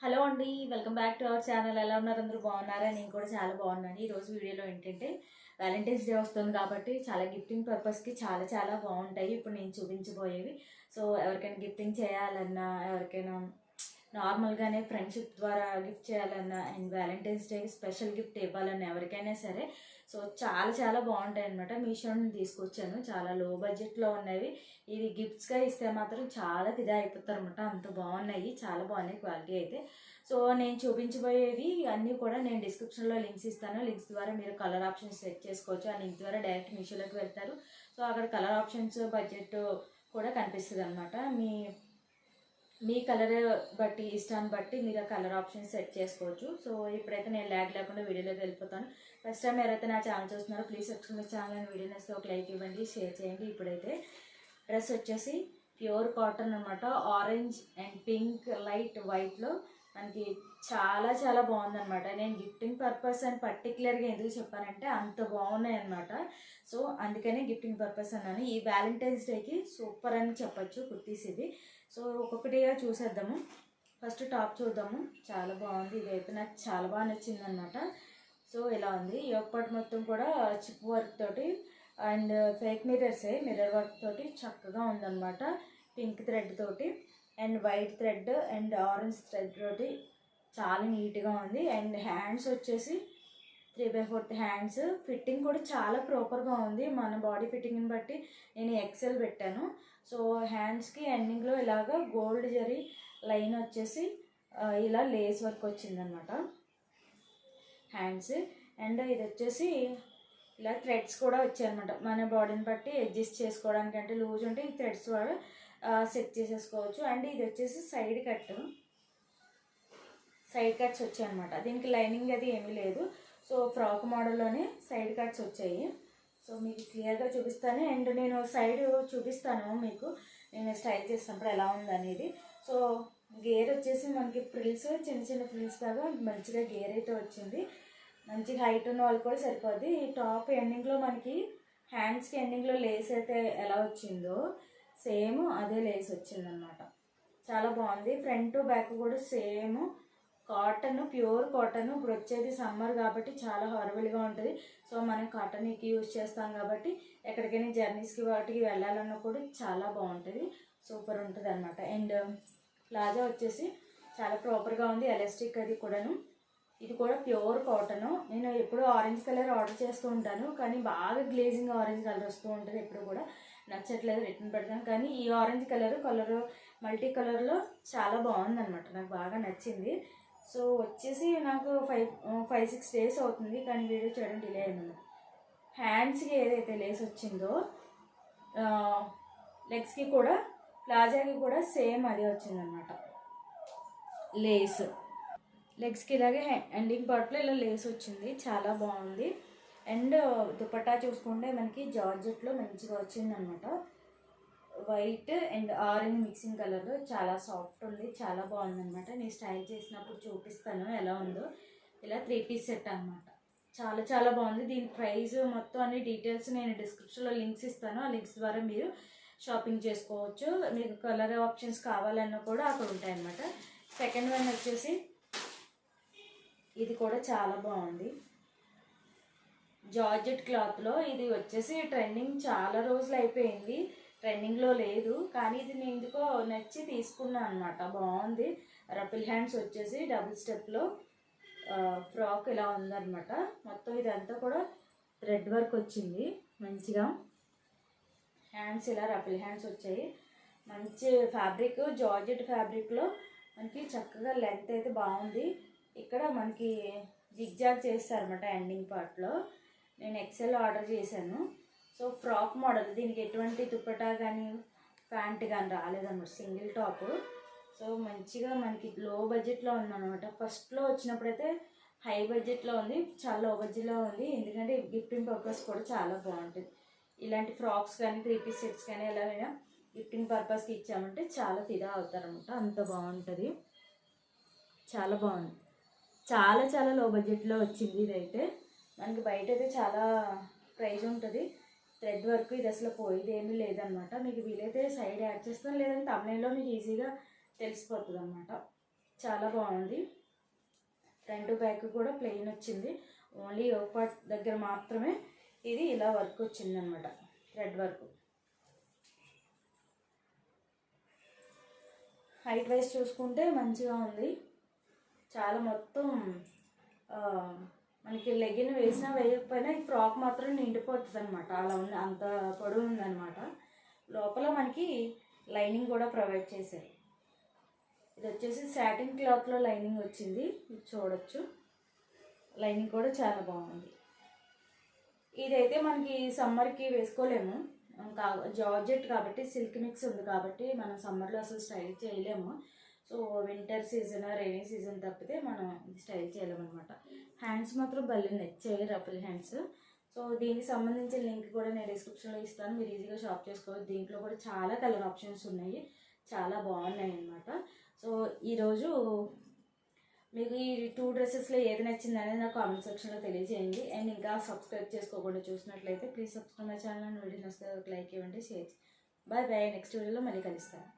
Hello అండి, welcome back to our channel. ఎలా ఉన్నారు? అందరూ బాగున్నారా? నేను కూడా చాలా బాగున్నాను. ఈరోజు వీడియోలో ఏంటంటే వ్యాలంటైన్స్ డే వస్తుంది కాబట్టి చాలా గిఫ్టింగ్ పర్పస్కి చాలా చాలా బాగుంటాయి ఇప్పుడు నేను చూపించబోయేవి. సో ఎవరికైనా గిఫ్టింగ్ చేయాలన్నా, ఎవరికైనా నార్మల్గానే ఫ్రెండ్షిప్ ద్వారా గిఫ్ట్ చేయాలన్నా, అండ్ వ్యాలంటైన్స్ డేకి స్పెషల్ గిఫ్ట్ ఇవ్వాలన్నా ఎవరికైనా సరే సో చాలా చాలా బాగుంటాయి అనమాట. మీషో నుండి తీసుకొచ్చాను, చాలా లో బడ్జెట్లో ఉన్నవి. ఇది గిఫ్ట్స్గా ఇస్తే మాత్రం చాలా ఫిదా అయిపోతారు అనమాట, అంత బాగున్నాయి, చాలా బాగున్నాయి క్వాలిటీ అయితే. సో నేను చూపించబోయేవి అన్నీ కూడా నేను డిస్క్రిప్షన్లో లింక్స్ ఇస్తాను. లింక్స్ ద్వారా మీరు కలర్ ఆప్షన్స్ సెట్ చేసుకోవచ్చు. ఆ లింక్ ద్వారా డైరెక్ట్ మీషోలోకి వెళ్తారు. సో అక్కడ కలర్ ఆప్షన్స్, బడ్జెట్ కూడా కనిపిస్తుంది అనమాట. మీ కలర్ బట్టి, ఇష్టాన్ని బట్టి మీరు ఆ కలర్ ఆప్షన్ సెట్ చేసుకోవచ్చు. సో ఇప్పుడైతే నేను ల్యాగ్ లేకుండా వీడియోలోకి వెళ్ళిపోతాను. ఫస్ట్ టైం ఎవరైతే నా ఛానల్ చూస్తున్నారో please subscribe my channel and video నచ్చితే ఒక లైక్ ఇవ్వండి, షేర్ చేయండి. ఇప్పుడైతే డ్రెస్ వచ్చేసి ప్యూర్ కాటన్ అనమాట. ఆరెంజ్ అండ్ పింక్, లైట్ వైట్లో మనకి చాలా చాలా బాగుందనమాట. నేను గిఫ్టింగ్ పర్పస్ అని పర్టికులర్గా ఎందుకు చెప్పానంటే అంత బాగున్నాయి అనమాట. సో అందుకనే గిఫ్టింగ్ పర్పస్ అన్నాను. ఈ వ్యాలంటైన్స్ డేకి సూపర్ అని చెప్పచ్చు కుర్తీస్ ఇది. సో ఒక్కొక్కటిగా చూసేద్దాము. ఫస్ట్ టాప్ చూద్దాము. చాలా బాగుంది, ఇదైతే నాకు చాలా బాగా నచ్చింది అనమాట. సో ఇలా ఉంది, ఈ ఒక్కటి మొత్తం కూడా చిప్ వర్క్ తోటి అండ్ ఫేక్ మిర్రర్ వర్క్ తోటి చక్కగా ఉందన్నమాట. పింక్ థ్రెడ్ తోటి and white thread and orange thread తోటి చాలా నీట్గా ఉంది. అండ్ హ్యాండ్స్ వచ్చేసి 3/4 హ్యాండ్స్. ఫిట్టింగ్ కూడా చాలా ప్రాపర్గా ఉంది. మన బాడీ ఫిట్టింగ్ని బట్టి నేను ఎక్సెల్ పెట్టాను. సో హ్యాండ్స్కి ఎండింగ్లో ఇలాగా గోల్డ్ జరీ లైన్ వచ్చేసి ఇలా లేస్ వర్క్ వచ్చిందనమాట హ్యాండ్స్. అండ్ ఇది వచ్చేసి ఇలా థ్రెడ్స్ కూడా వచ్చాయన్నమాట. మన బాడీని బట్టి అడ్జస్ట్ చేసుకోవడానికి, అంటే లూజ్ ఉంటే ఈ థ్రెడ్స్ కూడా సెట్ చేసేసుకోవచ్చు. అండ్ ఇది వచ్చేసి సైడ్ కట్స్ వచ్చాయన్నమాట. దీనికి లైనింగ్ అది ఏమీ లేదు. సో ఫ్రాక్ మోడల్లోనే సైడ్ కట్స్ వచ్చాయి. సో మీకు క్లియర్గా చూపిస్తాను. అండ్ నేను సైడ్ చూపిస్తాను మీకు, నేను స్టైల్ చేసినప్పుడు ఎలా ఉందనేది. సో గేర్ వచ్చేసి మనకి ఫ్రిల్స్, చిన్న చిన్న ఫ్రిల్స్ లాగా మంచిగా గేర్ అయితే వచ్చింది. మంచిగా హైట్ ఉన్న వాళ్ళు కూడా సరిపోద్ది. ఈ టాప్ ఎండింగ్లో మనకి హ్యాండ్స్కి ఎండింగ్లో లేస్ అయితే ఎలా వచ్చిందో సేమ్ అదే లేస్ వచ్చిందనమాట. చాలా బాగుంది. ఫ్రంట్ బ్యాక్ కూడా సేమ్ కాటన్, ప్యూర్ కాటన్. ఇప్పుడు వచ్చేది సమ్మర్ కాబట్టి చాలా హారబుల్గా ఉంటుంది. సో మనం కాటన్కి యూజ్ చేస్తాం కాబట్టి ఎక్కడికైనా జర్నీస్కి వాటికి వెళ్ళాలన్నా కూడా చాలా బాగుంటుంది, సూపర్ ఉంటుంది అనమాట. అండ్ ప్లాజా వచ్చేసి చాలా ప్రాపర్గా ఉంది, ఎలాస్టిక్ అది కూడాను. ఇది కూడా ప్యూర్ కాటన్. నేను ఎప్పుడు ఆరెంజ్ కలర్ ఆర్డర్ చేస్తూ ఉంటాను, కానీ బాగా గ్లేజింగ్ ఆరెంజ్ కలర్ వస్తూ ఉంటుంది. ఎప్పుడు కూడా నచ్చట్లేదు, రిటర్న్ పెడతాను. కానీ ఈ ఆరెంజ్ కలర్ మల్టీ కలర్లో చాలా బాగుందన్నమాట, నాకు బాగా నచ్చింది. సో వచ్చేసి నాకు 5-6 డేస్ అవుతుంది, కానీ వీడియో చేయడం డిలే అయింది. హ్యాండ్స్కి ఏదైతే లేస్ వచ్చిందో లెగ్స్కి కూడా, ప్లాజాకి కూడా సేమ్ అదే వచ్చిందనమాట లేస్. లెగ్స్కి ఇలాగే ఎండింగ్ పార్ట్లో ఇలా లేస్ వచ్చింది, చాలా బాగుంది. అండ్ దుపట్టా చూసుకుంటే మనకి జార్జెట్లో మంచిగా వచ్చిందనమాట. వైట్ అండ్ ఆరెంజ్ మిక్సింగ్ కలర్లో చాలా సాఫ్ట్ ఉంది, చాలా బాగుందన్నమాట. నేను స్టైల్ చేసినప్పుడు చూపిస్తాను ఎలా ఉందో. ఇలా 3 పీస్ సెట్ అనమాట, చాలా చాలా బాగుంది. దీని ప్రైస్ మొత్తం అన్ని డీటెయిల్స్ నేను డిస్క్రిప్షన్లో లింక్స్ ఇస్తాను. ఆ లింక్స్ ద్వారా మీరు షాపింగ్ చేసుకోవచ్చు. మీకు కలర్ ఆప్షన్స్ కావాలన్నా కూడా అక్కడ ఉంటాయన్నమాట. సెకండ్ వన్ వచ్చేసి ఇది కూడా చాలా బాగుంది, జార్జెట్ క్లాత్లో. ఇది వచ్చేసి ట్రెండింగ్ చాలా రోజులు అయిపోయింది, ట్రెండింగ్లో లేదు, కానీ ఇది నేను ఎందుకో నచ్చి తీసుకున్నాను అనమాట. బాగుంది. రఫిల్ హ్యాండ్స్ వచ్చేసి డబుల్ స్టెప్లో ఫ్రాక్ ఇలా ఉందన్నమాట. మొత్తం ఇదంతా కూడా థ్రెడ్ వర్క్ వచ్చింది మంచిగా. హ్యాండ్స్ ఇలా రఫిల్ హ్యాండ్స్ వచ్చాయి. మంచి ఫ్యాబ్రిక్, జార్జెట్ ఫ్యాబ్రిక్లో మనకి చక్కగా లెంత్ అయితే బాగుంది. ఇక్కడ మనకి జిగ్జాగ్ చేస్తారన్నమాట ఎండింగ్ పార్ట్లో. నేను ఎక్సెల్ ఆర్డర్ చేశాను. సో ఫ్రాక్ మోడల్, దీనికి ఎటువంటి దుప్పటా కానీ ప్యాంట్ కానీ రాలేదన్నమాట, సింగిల్ టాప్. సో మంచిగా మనకి లో బడ్జెట్లో ఉందన్నమాట. ఫస్ట్లో వచ్చినప్పుడైతే హై బడ్జెట్లో ఉంది, చాలా లో బడ్జెట్లో ఉంది. ఎందుకంటే గిఫ్టింగ్ పర్పస్ కూడా చాలా బాగుంటుంది. ఇలాంటి ఫ్రాక్స్ కానీ 3 పీస్ సెట్స్ కానీ ఎలాగైనా గిఫ్టింగ్ పర్పస్కి ఇచ్చామంటే చాలా ఫిదా అవుతారనమాట, అంత బాగుంటుంది. చాలా బాగుంది, చాలా చాలా లో బడ్జెట్లో వచ్చింది. ఇదైతే మనకి బయట అయితే చాలా ప్రైస్ ఉంటుంది. థ్రెడ్ వర్క్ ఇది అసలు పోయేది ఏమీ లేదనమాట. మీకు వీలైతే సైడ్ యాడ్ చేస్తాను, లేదంటే తమిళలో మీకు ఈజీగా తెలిసిపోతుంది అనమాట. చాలా బాగుంది. ఫ్రంట్ బ్యాక్ కూడా ప్లెయిన్ వచ్చింది. ఓన్లీ ఒక పార్ట్ దగ్గర మాత్రమే ఇది ఇలా వర్క్ వచ్చింది అనమాట, థ్రెడ్ వర్క్. హైట్ వైజ్ చూసుకుంటే మంచిగా ఉంది. చాలా మొత్తం మనకి లెగిన్ వేసినా వేయకపోయినా ఈ ఫ్రాక్ మాత్రం నిండిపోతుంది అనమాట. అలా ఉంది, అంత పొడవు ఉందన్నమాట. లోపల మనకి లైనింగ్ కూడా ప్రొవైడ్ చేశారు. ఇది వచ్చేసి సాటిన్ క్లాత్లో లైనింగ్ వచ్చింది, ఇది చూడొచ్చు. లైనింగ్ కూడా చాలా బాగుంది. ఇదైతే మనకి సమ్మర్కి వేసుకోలేము, జార్జెట్ కాబట్టి సిల్క్ మిక్స్ ఉంది కాబట్టి మనం సమ్మర్లో అసలు స్టైల్ చేయలేము. So winter season, rainy season తప్పితే మనం స్టైల్ చేయలేము అనమాట. హ్యాండ్స్ మాత్రం భలే నచ్చాయి, రఫుల్ హ్యాండ్స్. సో దీనికి సంబంధించిన లింక్ కూడా నేను డిస్క్రిప్షన్లో ఇస్తాను, మీరు ఈజీగా షాప్ చేసుకోవచ్చు. దీంట్లో కూడా చాలా కలర్ ఆప్షన్స్ ఉన్నాయి, చాలా బాగున్నాయి అన్నమాట. సో ఈరోజు మీకు ఈ 2 డ్రెస్సెస్లో ఏది నచ్చింది అనేది నాకు కామెంట్ సెక్షన్లో తెలియజేయండి. అండ్ ఇంకా సబ్స్క్రైబ్ చేసుకోకుండా చూసినట్లయితే please subscribe my channel and video నచ్చితే ఒక లైక్ ఇవ్వండి, షేర్. బాయ్ బాయ్, నెక్స్ట్ వీడియోలో మళ్ళీ కలుస్తాను.